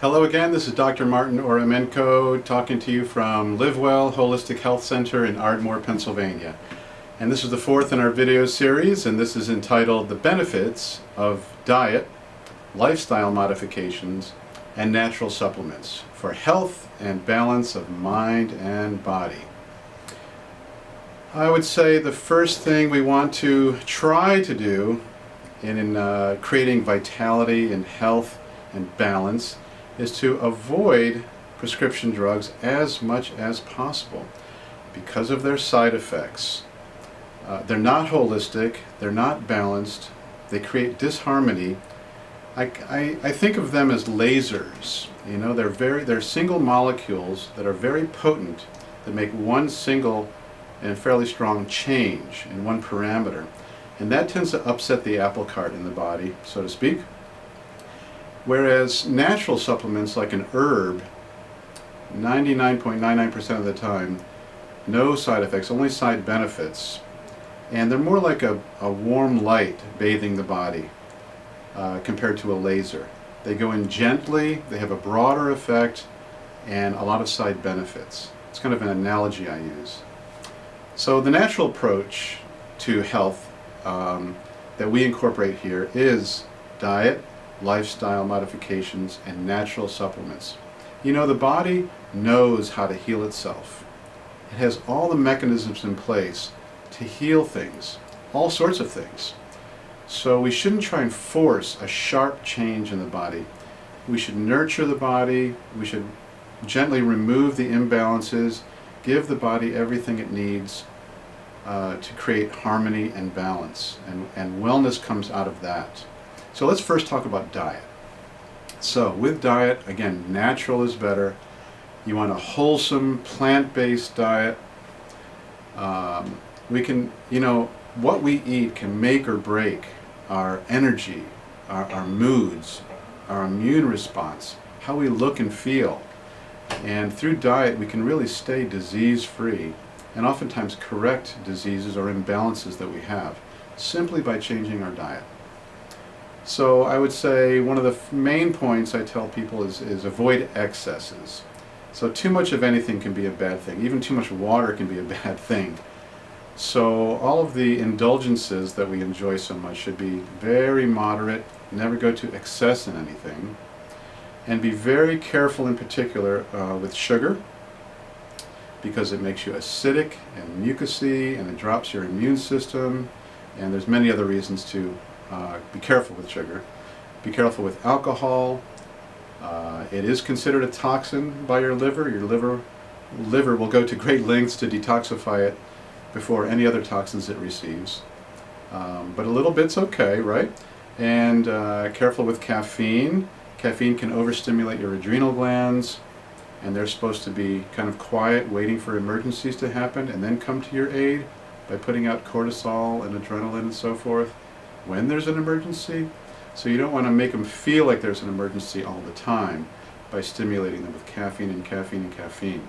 Hello again, this is Dr. Martin Orimenko talking to you from LiveWell Holistic Health Center in Ardmore, Pennsylvania. And this is the fourth in our video series, and this is entitled The Benefits of Diet, Lifestyle Modifications, and Natural Supplements for Health and Balance of Mind and Body. I would say the first thing we want to try to do in creating vitality and health and balance is to avoid prescription drugs as much as possible because of their side effects. They're not holistic, they're not balanced, they create disharmony. I think of them as lasers. You know, they're single molecules that are very potent, that make one single and fairly strong change in one parameter. And that tends to upset the apple cart in the body, so to speak. Whereas natural supplements like an herb, 99.99% of the time, no side effects, only side benefits. And they're more like a warm light bathing the body compared to a laser. They go in gently, they have a broader effect, and a lot of side benefits. It's kind of an analogy I use. So the natural approach to health that we incorporate here is diet, lifestyle modifications, and natural supplements. You know, the body knows how to heal itself. It has all the mechanisms in place to heal things, all sorts of things. So we shouldn't try and force a sharp change in the body. We should nurture the body, we should gently remove the imbalances, give the body everything it needs to create harmony and balance, and wellness comes out of that. So let's first talk about diet. So with diet, again, natural is better. You want a wholesome, plant-based diet. We can, you know, what we eat can make or break our energy, our moods, our immune response, how we look and feel. And through diet, we can really stay disease-free and oftentimes correct diseases or imbalances that we have simply by changing our diet. So I would say one of the main points I tell people is avoid excesses. So too much of anything can be a bad thing. Even too much water can be a bad thing. So all of the indulgences that we enjoy so much should be very moderate, never go to excess in anything, and be very careful in particular with sugar, because it makes you acidic and mucousy and it drops your immune system, and there's many other reasons to be careful with sugar. Be careful with alcohol. It is considered a toxin by your liver. Your liver will go to great lengths to detoxify it before any other toxins it receives. But a little bit's okay, right? And careful with caffeine. Caffeine can overstimulate your adrenal glands, and they're supposed to be kind of quiet, waiting for emergencies to happen, and then come to your aid by putting out cortisol and adrenaline and so forth when there's an emergency. So you don't want to make them feel like there's an emergency all the time by stimulating them with caffeine and caffeine and caffeine.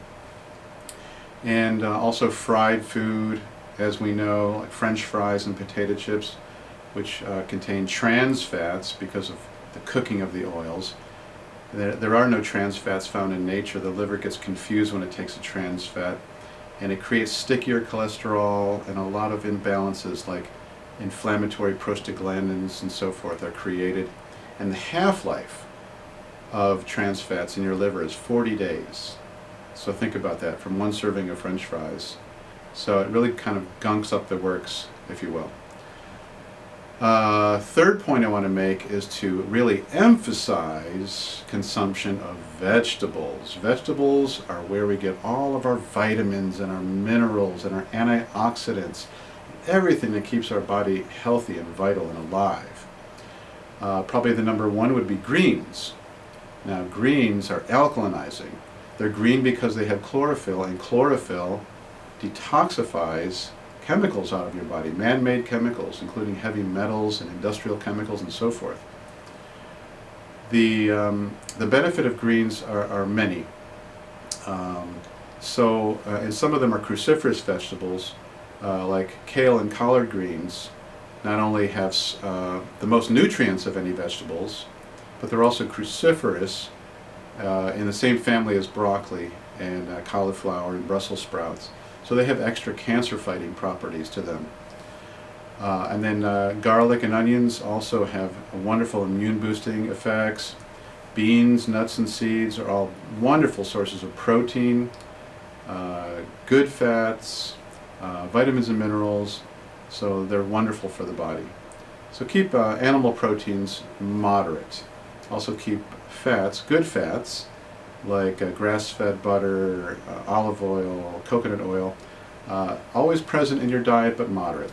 And also fried food, as we know, like French fries and potato chips, which contain trans fats because of the cooking of the oils. There are no trans fats found in nature. The liver gets confused when it takes a trans fat, and it creates stickier cholesterol, and a lot of imbalances like inflammatory prostaglandins and so forth are created. And the half-life of trans fats in your liver is 40 days. So think about that, from one serving of French fries. So it really kind of gunks up the works, if you will. Third point I want to make is to really emphasize consumption of vegetables. Vegetables are where we get all of our vitamins and our minerals and our antioxidants, everything that keeps our body healthy and vital and alive. Probably the number one would be greens. Now, greens are alkalinizing. They're green because they have chlorophyll, and chlorophyll detoxifies chemicals out of your body, man-made chemicals, including heavy metals and industrial chemicals and so forth. The benefit of greens are many. And some of them are cruciferous vegetables, like kale and collard greens. Not only have the most nutrients of any vegetables, but they're also cruciferous, in the same family as broccoli and cauliflower and Brussels sprouts. So they have extra cancer-fighting properties to them. And then garlic and onions also have wonderful immune-boosting effects. Beans, nuts, and seeds are all wonderful sources of protein, good fats, vitamins and minerals, so they're wonderful for the body. So keep animal proteins moderate. Also keep fats, good fats, like grass-fed butter, olive oil, coconut oil, always present in your diet but moderate.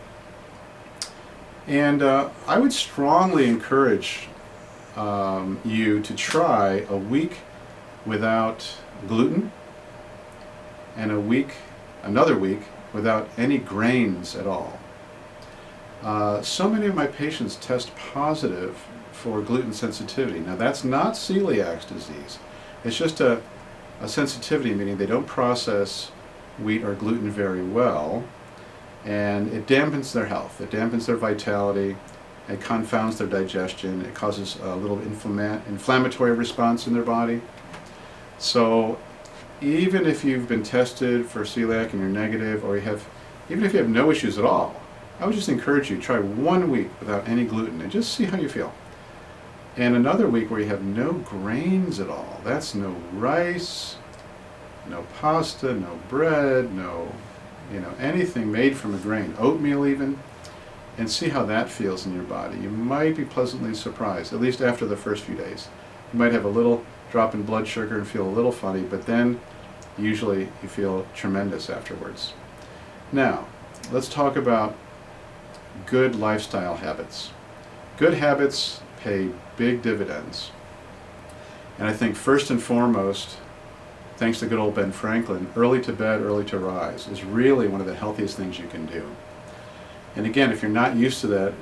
And I would strongly encourage you to try a week without gluten and another week without any grains at all. So many of my patients test positive for gluten sensitivity. Now that's not celiac disease. It's just a sensitivity, meaning they don't process wheat or gluten very well, and it dampens their health. It dampens their vitality. It confounds their digestion. It causes a little inflammatory response in their body. So even if you've been tested for celiac and you're negative, or even if you have no issues at all, I would just encourage you to try 1 week without any gluten and just see how you feel. And another week where you have no grains at all. That's no rice, no pasta, no bread, no anything made from a grain, oatmeal even, and see how that feels in your body. You might be pleasantly surprised, at least after the first few days. You might have a little drop in blood sugar and feel a little funny, but then usually you feel tremendous afterwards. Now, let's talk about good lifestyle habits. Good habits pay big dividends. And I think first and foremost, thanks to good old Ben Franklin, early to bed, early to rise is really one of the healthiest things you can do. And again, if you're not used to that,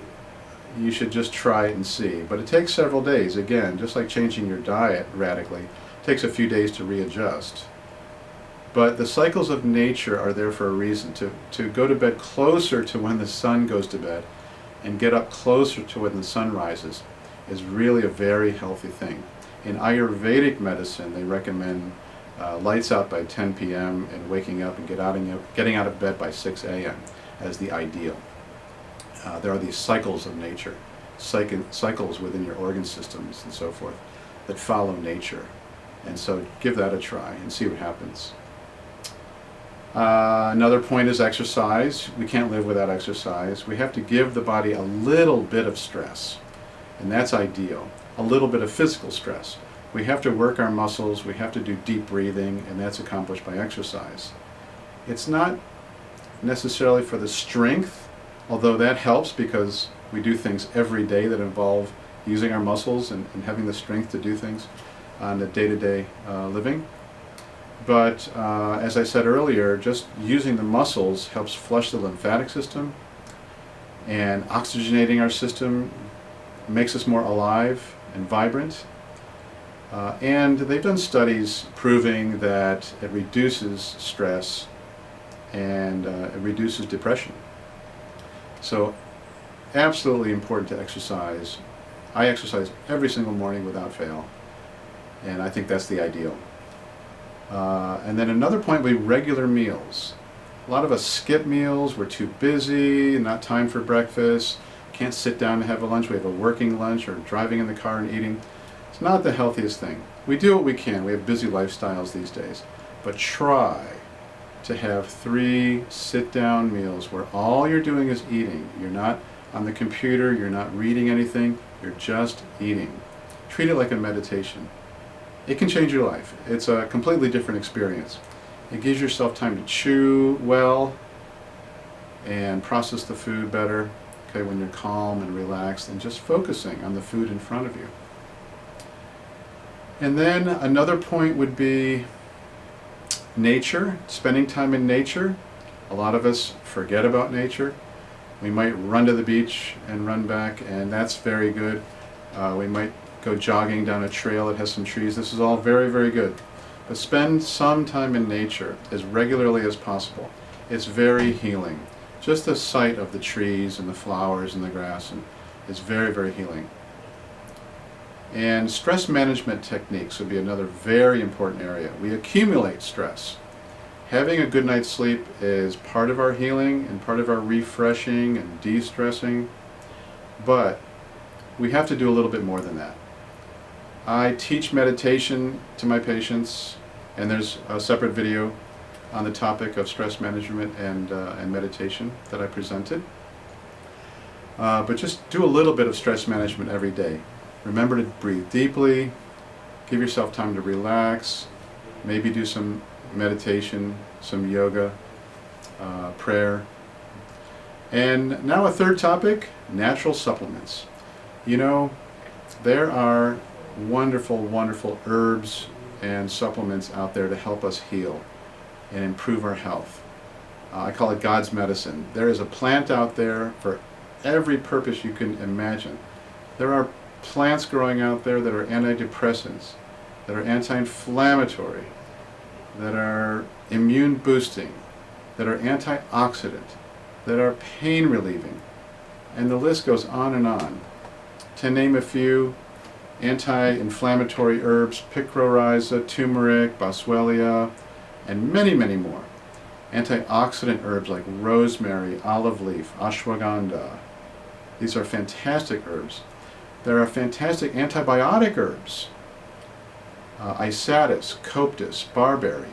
you should just try it and see. But it takes several days. Again, just like changing your diet radically, it takes a few days to readjust. But the cycles of nature are there for a reason. To go to bed closer to when the sun goes to bed and get up closer to when the sun rises is really a very healthy thing. In Ayurvedic medicine, they recommend lights out by 10 p.m. and waking up and getting out of bed by 6 a.m. as the ideal. There are these cycles of nature, cycles within your organ systems and so forth that follow nature. And so give that a try and see what happens. Another point is exercise. We can't live without exercise. We have to give the body a little bit of stress, and that's ideal. A little bit of physical stress. We have to work our muscles, we have to do deep breathing, and that's accomplished by exercise. It's not necessarily for the strength, although that helps because we do things every day that involve using our muscles and having the strength to do things on the day-to-day living. But as I said earlier, just using the muscles helps flush the lymphatic system, and oxygenating our system makes us more alive and vibrant. And they've done studies proving that it reduces stress and it reduces depression. So absolutely important to exercise. I exercise every single morning without fail, and I think that's the ideal. And then another point would be regular meals. A lot of us skip meals, we're too busy, not time for breakfast, can't sit down to have a lunch, we have a working lunch or driving in the car and eating. It's not the healthiest thing. We do what we can, we have busy lifestyles these days, but try to have 3 sit-down meals where all you're doing is eating. You're not on the computer, you're not reading anything, you're just eating. Treat it like a meditation. It can change your life. It's a completely different experience. It gives yourself time to chew well and process the food better, okay, when you're calm and relaxed and just focusing on the food in front of you. And then another point would be nature, spending time in nature. A lot of us forget about nature. We might run to the beach and run back, and that's very good. We might go jogging down a trail that has some trees. This is all very, very good. But spend some time in nature as regularly as possible. It's very healing. Just the sight of the trees and the flowers and the grass is very, very healing. And stress management techniques would be another very important area. We accumulate stress. Having a good night's sleep is part of our healing and part of our refreshing and de-stressing, but we have to do a little bit more than that. I teach meditation to my patients, and there's a separate video on the topic of stress management and meditation that I presented. But just do a little bit of stress management every day. Remember to breathe deeply, give yourself time to relax, maybe do some meditation, some yoga, prayer. And now a third topic, natural supplements. You know, there are wonderful, wonderful herbs and supplements out there to help us heal and improve our health. I call it God's medicine. There is a plant out there for every purpose you can imagine. There are plants growing out there that are antidepressants, that are anti-inflammatory, that are immune boosting, that are antioxidant, that are pain relieving, and the list goes on and on. To name a few, anti-inflammatory herbs, picrorhiza, turmeric, boswellia, and many, many more. Antioxidant herbs like rosemary, olive leaf, ashwagandha. These are fantastic herbs. There are fantastic antibiotic herbs. Isatis, coptis, barberry.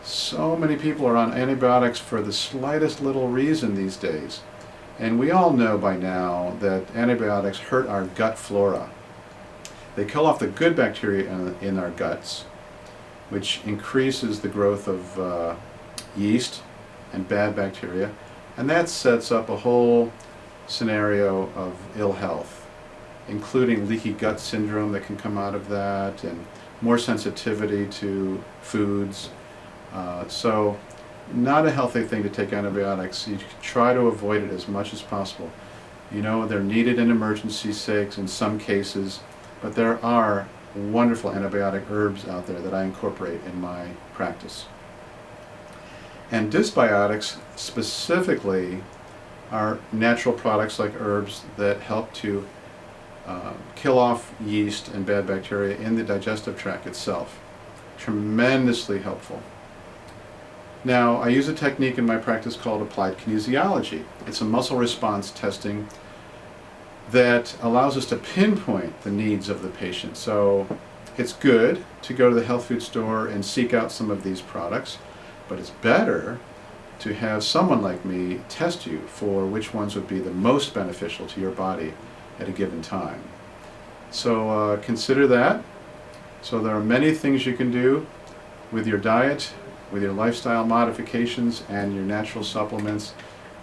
So many people are on antibiotics for the slightest little reason these days. And we all know by now that antibiotics hurt our gut flora. They kill off the good bacteria in our guts, which increases the growth of yeast and bad bacteria. And that sets up a whole scenario of ill health, including leaky gut syndrome that can come out of that, and more sensitivity to foods. So not a healthy thing to take antibiotics. You try to avoid it as much as possible. You know, they're needed in emergency sakes in some cases, but there are wonderful antibiotic herbs out there that I incorporate in my practice. And dysbiotics specifically are natural products like herbs that help to kill off yeast and bad bacteria in the digestive tract itself. Tremendously helpful. Now, I use a technique in my practice called applied kinesiology. It's a muscle response testing that allows us to pinpoint the needs of the patient. So it's good to go to the health food store and seek out some of these products, but it's better to have someone like me test you for which ones would be the most beneficial to your body at a given time. So consider that. So there are many things you can do with your diet, with your lifestyle modifications and your natural supplements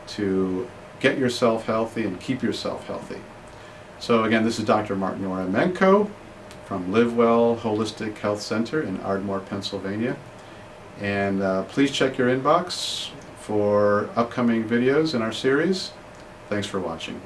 to get yourself healthy and keep yourself healthy. So again, this is Dr. Martin Orimenko from Live Well Holistic Health Center in Ardmore, Pennsylvania. And please check your inbox for upcoming videos in our series. Thanks for watching.